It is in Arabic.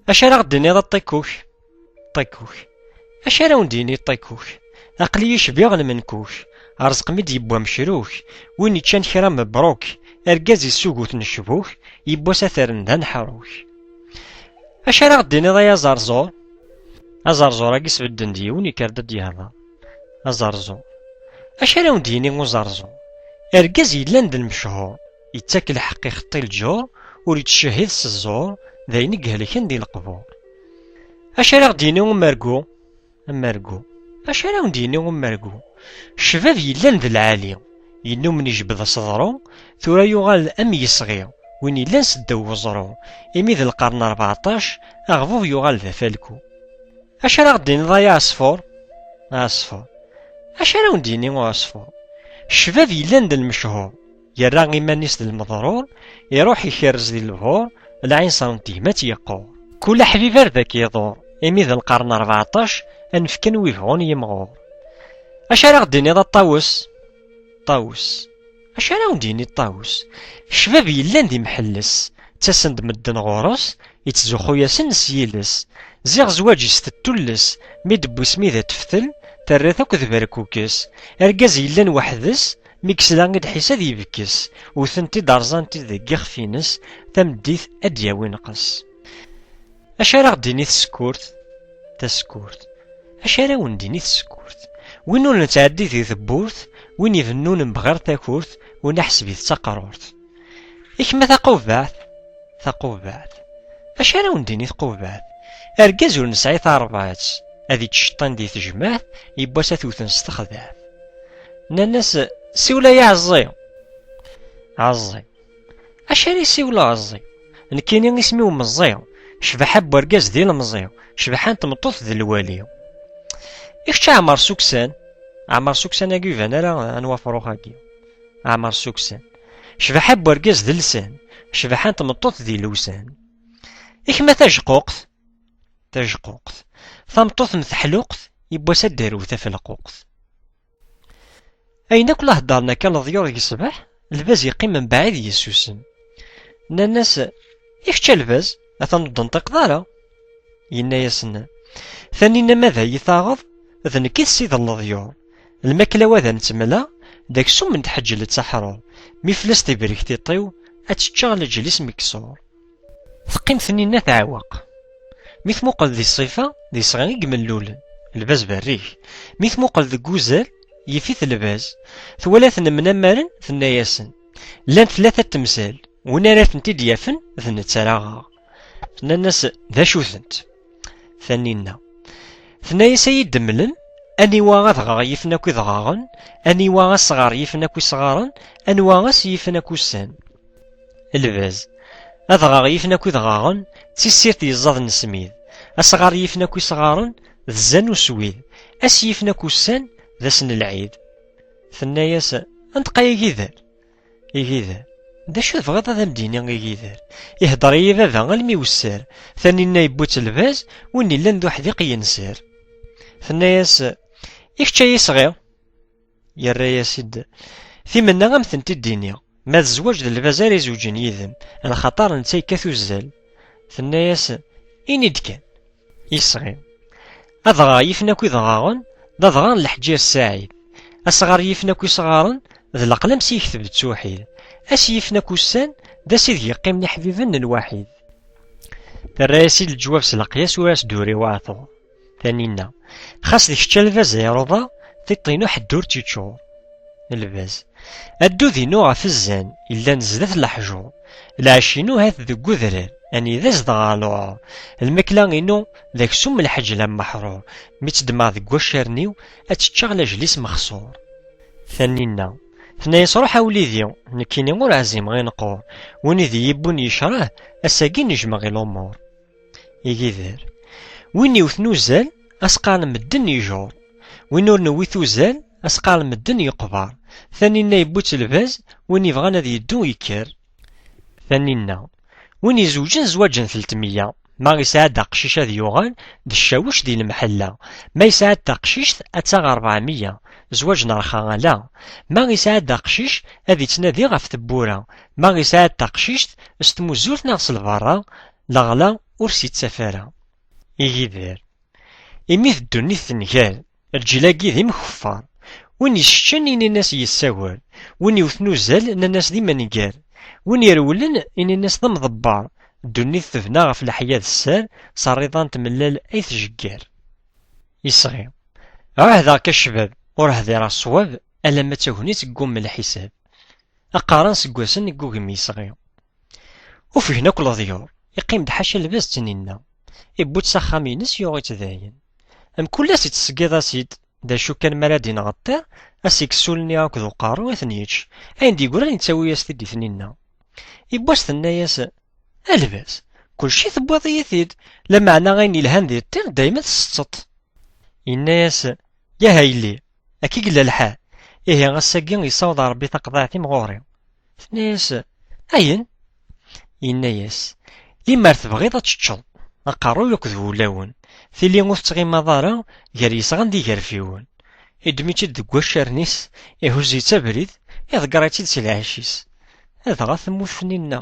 اش راه غديني هذا الطيكوك؟ طيكوك اش راه نديني الطيكوك؟ عقلي شبيغ المنكوك، رزق ميد يبوا مشروك، وين يتشان كرا مبروك، اركاز يسوقوت نشبوك، يبوا ساتر ندان حروك. اش راه غديني يا زرزور؟ ازرزور اكيس بدن ديوني كاردا ديالها. ازرزور اش راه نديني وزرزور؟ اركاز يلان د المشهور، يتاكل حقي خطي الجور، وريتشهد الزور، داين يقهلكن دي القبور. اش راه غديني ومرقو؟ مرقو اش راه نديني ومرقو؟ الشباب يلان د العالي، ينو من يجبد صدرو، ثورا يغال ام يصغي، وين يلان سداو وزرو، إمي ذا القرن 14 اغفوف يغال ذا فالكو. اش راه غديني ضايا عصفور؟ عصفور اش راه نديني وعصفور؟ الشباب يلان د المشهور، يرا غيمانيس د المضرور، يروح يكرز دي البهور، العين صامتيه ما تيقور. كل حبيب ذاك يدور، إمي ذا القرن 14 انفكن ويفغون يمغور. اش راه غديني ذا الطاووس؟ طاووس اش راه نديني الطاووس؟ الشباب يلان دي محلس، تسند مدن غورس، يتزوخو ياسن سيلس، زيغ زواج يستتلس، ميدبو سميذا تفتل، ترات اكو ذبركوكس، اركاز يلان وحدس، ميكسلا غيد حساد يبكس، وثنتي دارزانتي ذاك يخفينس، تمديث ادياوي نقص. اش راه غديني تسكورت؟ تسكورت اش راه نديني تسكورت؟ وين نتعدي في ثبورت، وين يفنون بغير تاكورت، وين احسبي تقرورت. إكما ثقوبات؟ ثقوبات اش راه نديني ثقوبات؟ اركاز ونسعي ثاربعات، هذي تشطان دي تجمعات، يبوا ثوثن ستخذات. ناس سيولا يا عزي. عزي اش راه سيولا عزي؟ نكيني اسمي ومزيو، شبح بوركاز ديال المزيو، شبحان تمطوط ذي الوالي. إيش عمر سوكسان؟ عمر سوكسان اكي فانا راه نوافرو خاكي. عمر سوكسان شبح بوركاز ذي لسان، شبحان تمطوط ذي لوسان. إكما تجقوقت؟ تجقوقت ثمطوط مثحلوقت، يبوا سداروثا في القوقت. أين كل هدرنا كان ضيور يصبح، الباز يقيم من بعيد يسوسن. الناس إيش الباز؟ أثنضن تقدارا. ينا ياسنا ثانينا ماذا يثاغض، ذن كي السيد الضيور، الماكلة وذا نتملا، داك سم من تحجل تسحرو، مفلس تبريك تيطيو، أتشغل جليس مكسور. ثقيم ثنينا تعوق، ميث موقل ذي الصفة ذي صغيق من لولن، الباز بريك، ميث موقل ذي قوزال يفيث الباز، ثولاثن من أمارن ثنا ياسن، لان ثلاثة تمثال، ونارات نتي ديافن ذن تسراغا. ثنا الناس ذا شوثنت. ثانينا ثنا يسيد دملن، أني واغا ضغا يفناكو ضغاغن، أني واغا صغار يفناكو صغارن، أني واغا سيفناكو سان. الباز أضغا يفناكو ضغاغن، تيسيرت يزاض نسميد، أصغار يفناكو صغارن، ذزان وسويد، أس يفناكو سان، ذا سن العيد. ثنا ياس أنتقا يجيذر يجيذر، دا شو تبغيض هذا مديني يجيذر، يهضر يا بابا غالمي وسار، ثاني يبوت الباز، وين لان ذو حذيق ينسار. ثنا ياس إيش شي صغير؟ يا يا سيد ثمنا غمثنتي الدنيا، ما الزواج د البازار يزوجن يذم، الخطر نتا يكاثو الزال. ثنا ياس إني دكان يصغي، أضغا يفناكو ضغاغن، دا ضغان الحجير السعيد، أصغر يفناكو صغارن، ذا الأقلام سيكتب توحيد، أس يفناكو السان، دا سيد يقيمني حبيبن الوحيد. الرئيسي الجواب سلقياس وراس دوري واعثو. ثانينا خاص ديك الشلفاز يروضا، تيطينو حدور تيتشور. الباز أدو ذينو غف الزان، إلا نزدت الحجور، العشينو هاث ذو قذران، أني ذا زدغالو، المكلا إنو ذاك سم الحج لما محرور، ميتدمع ذك وشارنيو، أتشغل جليس مخصور. ثانينا ثنا يصروح وليديو، نكيني غور عزيم غي نقور، وين ذي يبون يشراه، أساقين نجمع غي الأمور. يجيذر وين يوثنو زال، أسقال مدن يجور، وين ور نويثو زال، أسقال مدن يقبر. ثانينا يبوت الباز، وين يبغانا ذي يدو يكر. ثانينا وين يزوجن زواجن 300، ما يساعد قشيش هذا يوغان د الشاوش ديال المحلة، ما يساعد تقشيش أتاغ 400، زواج نرخا لا، ما يساعد قشيش هذي تنادي غف تبورا، ما يساعد تقشيش استموزولت ناغس البرا، laɣla ur s-yettaf ara. Igider, imi teddunit tengal, rǧil-agi d imkeffar, win yesseččen ini-as yessawal, win yewten uzzal nnan-as d imengar, win yerwlen ini-as d amḍebber, ddunit tebna ɣef leḥya d sser, s rriḍa n tmellal ay tjeggar. Isɣi, ɛuhdeɣ-k a ccbab, ur hdiṛeɣ ṣṣwab, alamma d tagnit teggumma lḥisab. Aqaran seg wassen yeggugem yisɣi. Ufigen akk leḍyur, yeqqim-d ḥaca lbaz d tninna, iwwi-tt s axxam-ines yuɣ-itt dayen. Mkul ass yettṣeggid-as-id, d acu kan mi ara d-ineɣ ṭṭir, as-iksul-nni akked uqerru ad ten-yečč, ayen d-yeggran yettawi-as-t-id i tninna. Iwwas tenna-as: a lbaz, kulci tewwiḍ-iyi-t-id, lameɛna ayen yelhan di ṭṭir dayma tsetteḍ. Yenna-as: yah a yelli, akka i yella lḥal, ihi ass-agi yessaweḍ Ṛebbi taqḍiɛt-im ɣur-i. Tenna-as: ayen? Yenna-as: limmer tebɣiḍ ad teččeḍ, aqerruy akked wulawen, tili ur tettɣimaḍ ara gar yesɣan d yigerfiwen. Iddem-itt-id deg wacaren-is, ihuzz-itt abrid, iḍegger-itt-id si lɛic-is. Adɣa temmut tninna.